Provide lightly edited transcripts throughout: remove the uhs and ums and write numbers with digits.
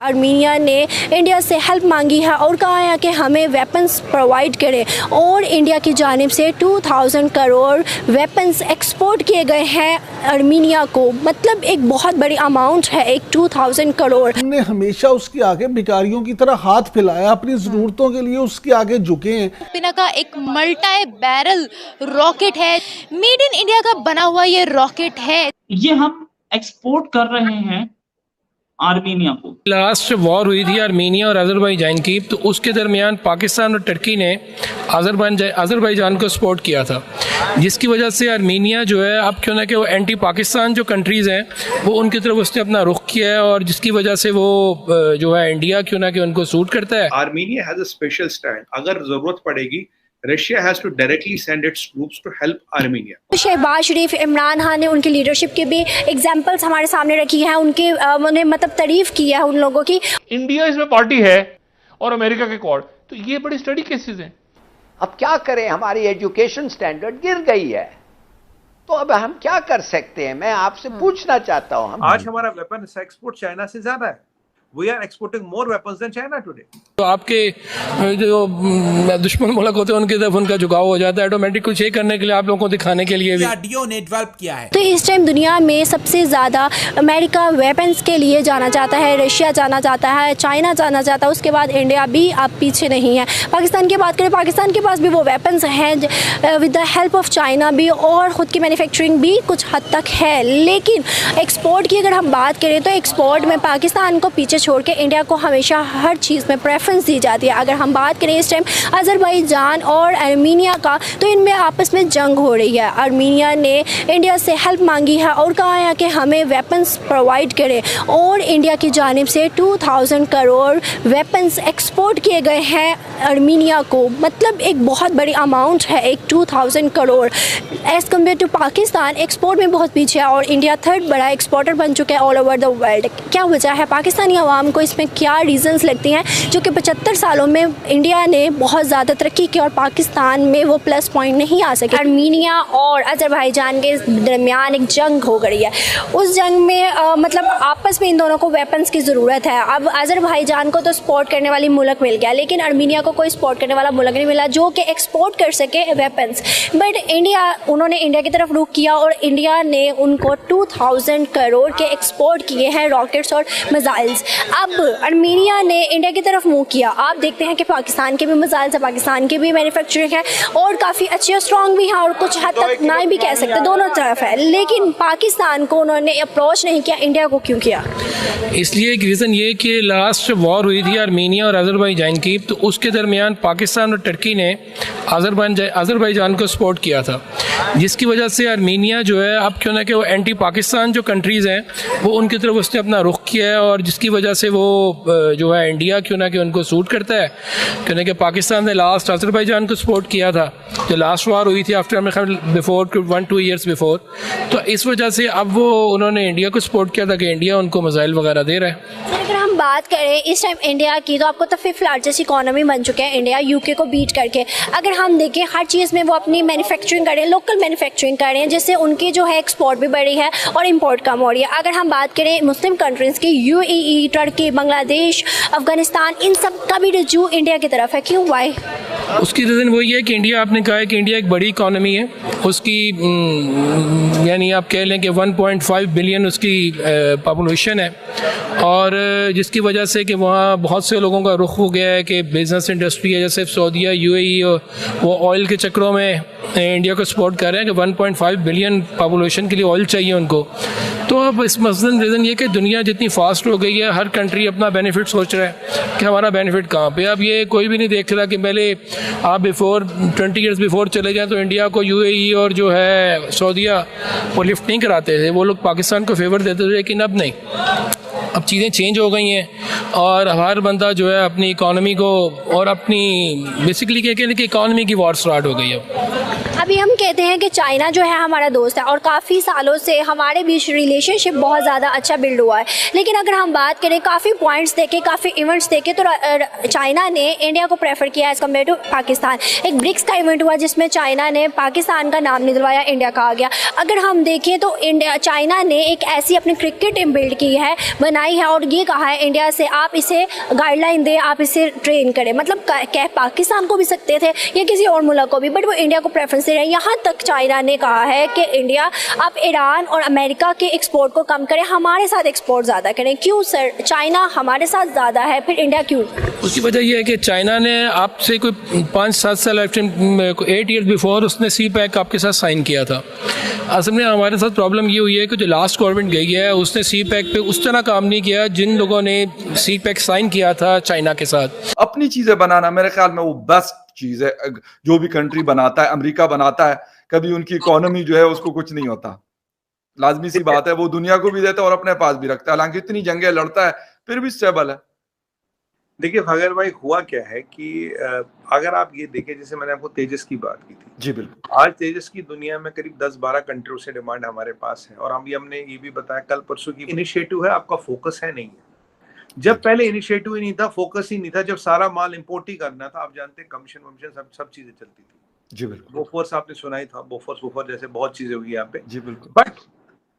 Armenia ने India से help मांगी है और कहा है कि हमें वेपन्स प्रोवाइड करें और इंडिया की जानिब से 2000 करोड़ वेपन्स एक्सपोर्ट किए गए हैं आर्मीनिया को। मतलब एक बहुत बड़ी अमाउंट है, एक 2000 करोड़। हमने हमेशा उसके आगे भिखारियों की तरह हाथ फैलाया, अपनी ज़रूरतों के लिए उसके आगे झुके हैं। पिना का एक मल्टी बैरल रॉकेट है, मेड इन इंडिया का बना हुआ ये रॉकेट है। ये हम एक्सपोर्ट कर रहे हैं आर्मीनिया को। लास्ट वॉर हुई थी आर्मीनिया और अजरबैजान की, तो उसके दरमियान पाकिस्तान और टर्की ने अजरबैजान को सपोर्ट किया था, जिसकी वजह से आर्मीनिया जो है अब क्यों ना कि वो एंटी पाकिस्तान जो कंट्रीज़ हैं वो उनकी तरफ उसने अपना रुख किया है, और जिसकी वजह से वो जो है इंडिया क्यों ना कि उनको सूट करता है। Armenia has a special stand. अगर ज़रूरत पड़ेगी Russia has to directly send its troops to help Armenia. Shahbaz शरीफ, इमरान खान ने उनकी लीडरशिप के भी एग्जाम्पल्स हमारे सामने रखी है, उन्हें मतलब तारीफ की है उन लोगों की। इंडिया इसमें पार्टी है और अमेरिका के कॉर्ड, तो ये बड़ी स्टडी केसेस हैं। अब क्या करें, हमारी एजुकेशन स्टैंडर्ड गिर गई है, तो अब हम क्या कर सकते हैं? मैं आपसे पूछना चाहता हूं। आज हमारा वेपन एक्सपोर्ट चाइना से ज्यादा है। We are exporting more weapons than China today. तो आपके जो दुश्मन मुल्क होते हैं उनकी तरफ उनका झुकाव हो जाता है ऑटोमेटिक, कुछ ये करने के लिए, आप लोगों को दिखाने के लिए भी। डीओ ने डेवलप किया है। तो इस टाइम दुनिया में सबसे ज़्यादा अमेरिका वेपन्स के लिए जाना चाहता है, रशिया जाना चाहता है, चाइना जाना चाहता है, उसके बाद इंडिया भी आप पीछे नहीं है। पाकिस्तान की बात करें, पाकिस्तान के पास भी वो वेपन्स हैं with the help of China भी, और ख़ुद की मैन्युफैक्चरिंग भी कुछ हद तक है। लेकिन एक्सपोर्ट की अगर हम बात करें तो एक्सपोर्ट में पाकिस्तान को पीछे छोड़ के इंडिया को हमेशा हर चीज़ में प्रेफरेंस दी जाती है। अगर हम बात करें इस टाइम अजरबैजान और आर्मीनिया का, तो इनमें आपस में जंग हो रही है। आर्मीनिया ने इंडिया से हेल्प मांगी है और कहा है कि हमें वेपन्स प्रोवाइड करें और इंडिया की जानिब से 2000 करोड़ वेपन्स एक्सपोर्ट किए गए हैं आर्मीनिया को। मतलब एक बहुत बड़ी अमाउंट है, एक 2000 crore. As compare to Pakistan export में बहुत पीछे है और इंडिया थर्ड बड़ा एक्सपोर्टर बन चुका है ऑल ओवर द वर्ल्ड। क्या वजह है? पाकिस्तानी अवाम को इसमें क्या रीजंस लगती हैं जो कि 75 सालों में इंडिया ने बहुत ज़्यादा तरक्की की और पाकिस्तान में वो प्लस पॉइंट नहीं आ सके? आर्मीनिया और अजरबैजान के दरमियान एक जंग हो गई है। उस जंग में मतलब आपस में इन दोनों को वेपन्स की ज़रूरत है। अब अजरबैजान को तो सपोर्ट करने वाली मुल्क मिल गया, लेकिन आर्मीनिया को कोई सपोर्ट करने वाला मुल्क नहीं मिला जो कि एक्सपोर्ट कर सके वेपन्स। बट उन्होंने इंडिया की तरफ रुख किया और इंडिया ने उनको 2000 करोड़ के एक्सपोर्ट किए हैं रॉकेट्स और मिसाइल्स। अब आर्मीनिया ने इंडिया की तरफ मूव किया। आप देखते हैं कि पाकिस्तान के भी मिसाइल्स है, पाकिस्तान की भी मैन्युफैक्चरिंग है और काफ़ी अच्छी और स्ट्रॉन्ग भी है, और कुछ हद तक ना भी कह सकते, दोनों तरफ है। लेकिन पाकिस्तान को उन्होंने अप्रोच नहीं किया, इंडिया को क्यों किया? इसलिए एक रीज़न ये कि लास्ट वॉर हुई थी आर्मीनिया और अजरबैजान की, तो उसके दरमियान पाकिस्तान और टर्की ने अजरबैजान को सपोर्ट किया था, जिसकी वजह से आर्मीनिया जो है अब क्यों ना कि वो एंटी पाकिस्तान जो कंट्रीज़ हैं वो उनकी तरफ उसने अपना रुख किया है, और जिसकी वजह से वो जो है इंडिया क्यों ना कि उनको सूट करता है। क्यों ना कि पाकिस्तान ने लास्ट अजरबैजान को सपोर्ट किया था जो लास्ट वॉर हुई थी आफ्टर बिफोर 1-2 ईयर्स बिफोर, तो इस वजह से अब वो उन्होंने इंडिया को सपोर्ट किया था कि इंडिया उनको मिसाइल वगैरह दे रहा है। अगर हम बात करें इस टाइम इंडिया की, तो आपको तो 5th लार्जेस्ट इकोनॉमी बन चुके हैं इंडिया, यूके को बीट करके। अगर हम देखें हर चीज़ में वो अपनी मैन्युफैक्चरिंग कर रहे हैं, लोकल मैन्युफैक्चरिंग कर रहे हैं, जिससे उनकी जो है एक्सपोर्ट भी बढ़ी है और इंपोर्ट कम हो रही है। अगर हम बात करें मुस्लिम कंट्रीज़ की, UAE, टर्की, बांग्लादेश, अफगानिस्तान, इन सब का भी रुझान इंडिया की तरफ है। क्यों, वाई? उसकी रीज़न वही है कि इंडिया, आपने कहा है कि इंडिया एक बड़ी इकॉनमी है, उसकी यानी आप कह लें कि 1.5 बिलियन उसकी पॉपुलेशन है, और जिसकी वजह से कि वहाँ बहुत से लोगों का रुख हो गया है कि बिज़नेस इंडस्ट्री है, जैसे सऊदीया, UAE, वो ऑयल के चक्रों में इंडिया को सपोर्ट कर रहे हैं कि 1.5 बिलियन पॉपुलेशन के लिए ऑयल चाहिए उनको। तो अब इस मसलन रीज़न ये कि दुनिया जितनी फास्ट हो गई है, हर कंट्री अपना बेनिफिट सोच रहा है कि हमारा बेनिफिट कहाँ पे। अब ये कोई भी नहीं देख रहा कि पहले आप 20 ईयर्स बिफोर चले जाएं तो इंडिया को UAE और जो है सऊदीया वो लिफ्ट नहीं कराते थे, वो लोग पाकिस्तान को फेवर देते थे, लेकिन अब नहीं। अब चीज़ें चेंज हो गई हैं और हर बंदा जो है अपनी इकॉनमी को और अपनी बेसिकली क्या कहते हैं कि इकॉनमी की वॉर स्टार्ट हो गई है। अभी हम कहते हैं कि चाइना जो है हमारा दोस्त है और काफ़ी सालों से हमारे बीच रिलेशनशिप बहुत ज़्यादा अच्छा बिल्ड हुआ है, लेकिन अगर हम बात करें काफ़ी पॉइंट्स देखें, काफ़ी इवेंट्स देखें, तो चाइना ने इंडिया को प्रेफर किया एज़ कम्पेयर टू पाकिस्तान। एक ब्रिक्स का इवेंट हुआ जिसमें चाइना ने पाकिस्तान का नाम निकलवाया, इंडिया का आ गया। अगर हम देखें तो चाइना ने एक ऐसी अपनी क्रिकेट टीम बिल्ड की है, बनाई है और ये कहा है इंडिया से आप इसे गाइडलाइन दें, आप इसे ट्रेन करें। मतलब कह पाकिस्तान को भी सकते थे या किसी और मुल्क को भी, बट वो इंडिया को प्रेफरेंस दे रहे हैं। यहाँ तक चाइना ने कहा है कि इंडिया आप ईरान और अमेरिका के एक्सपोर्ट को कम करें, हमारे साथ एक्सपोर्ट ज़्यादा करें। क्यों सर, चाइना हमारे साथ ज़्यादा है, फिर इंडिया क्यों? उसकी वजह यह है कि चाइना ने आपसे कोई 5-7 साल 8 ईयर्स बिफोर उसने CPEC आपके साथ साइन किया था। असल में हमारे साथ प्रॉब्लम ये हुई है कि जो लास्ट गवर्नमेंट गई है उसने CPEC पे उस तरह काम नहीं किया जिन लोगों ने CPEC साइन किया था चाइना के साथ। अपनी चीजें बनाना मेरे ख्याल में वो बेस्ट चीज है। जो भी कंट्री बनाता है, अमेरिका बनाता है, कभी उनकी इकोनॉमी जो है उसको कुछ नहीं होता। लाजमी सी बात है, वो दुनिया को भी देता है और अपने पास भी रखता है, हालांकि इतनी जंगें लड़ता है फिर भी स्टेबल है। देखिए फगर भाई, हुआ क्या है कि अगर आप ये देखें, जैसे मैंने आपको तेजस की बात की थी, जी बिल्कुल, आज तेजस की दुनिया में करीब 10-12 कंट्रियों से डिमांड हमारे पास है। और हमने ये भी बताया कल परसों की इनिशिएटिव है, आपका फोकस है नहीं है। जब पहले इनिशिएटिव ही नहीं था, फोकस ही नहीं था, जब सारा माल इंपोर्ट ही करना था, आप जानते हैं कमीशन वमीशन सब चीजें चलती थी। जी बिल्कुल, बोफोर्स आपने सुना ही था, बोफोर्स जैसे बहुत चीजें हुई यहाँ पे। जी बिल्कुल। बट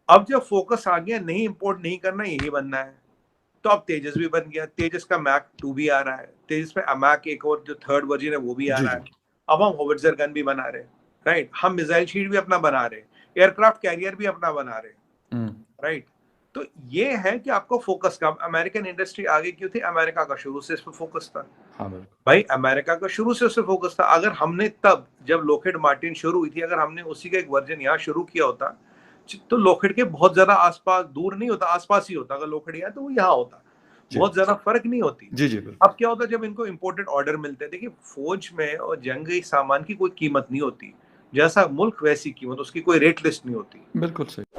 अब जब फोकस आ गया, नहीं इंपोर्ट नहीं करना, यही बनना है, तो अब तेजस भी बन गया। तेजस का मैक 2 भी आ रहा है, तेजस में अमैक एक और जो 3rd वर्जन है वो भी आ रहा है। अब हम होविट्जर गन भी बना रहे हैं, राइट, हम मिसाइल शीट भी अपना बना रहे हैं, एयरक्राफ्ट कैरियर भी अपना बना रहे हैं, राइट। तो ये है कि आपको फोकस का, अमेरिकन इंडस्ट्री आगे क्यों थी? अमेरिका का शुरू से इस पर फोकस था। हाँ भाई, अमेरिका का शुरू से उससे फोकस था। अगर हमने तब जब लॉकहीड मार्टिन शुरू हुई थी, अगर हमने उसी का एक वर्जन यहाँ शुरू किया होता तो लॉकहीड के बहुत ज्यादा आसपास, दूर नहीं होता, आसपास ही होता। अगर लॉकहीड यहाँ तो वो यहाँ होता, बहुत ज्यादा फर्क नहीं होती। जी जी बिल्कुल। अब क्या होता है जब इनको इंपोर्टेड ऑर्डर मिलते हैं? देखिए, फौज में और जंगी सामान की कोई कीमत नहीं होती, जैसा मुल्क वैसी कीमत, उसकी कोई रेट लिस्ट नहीं होती। बिल्कुल सही।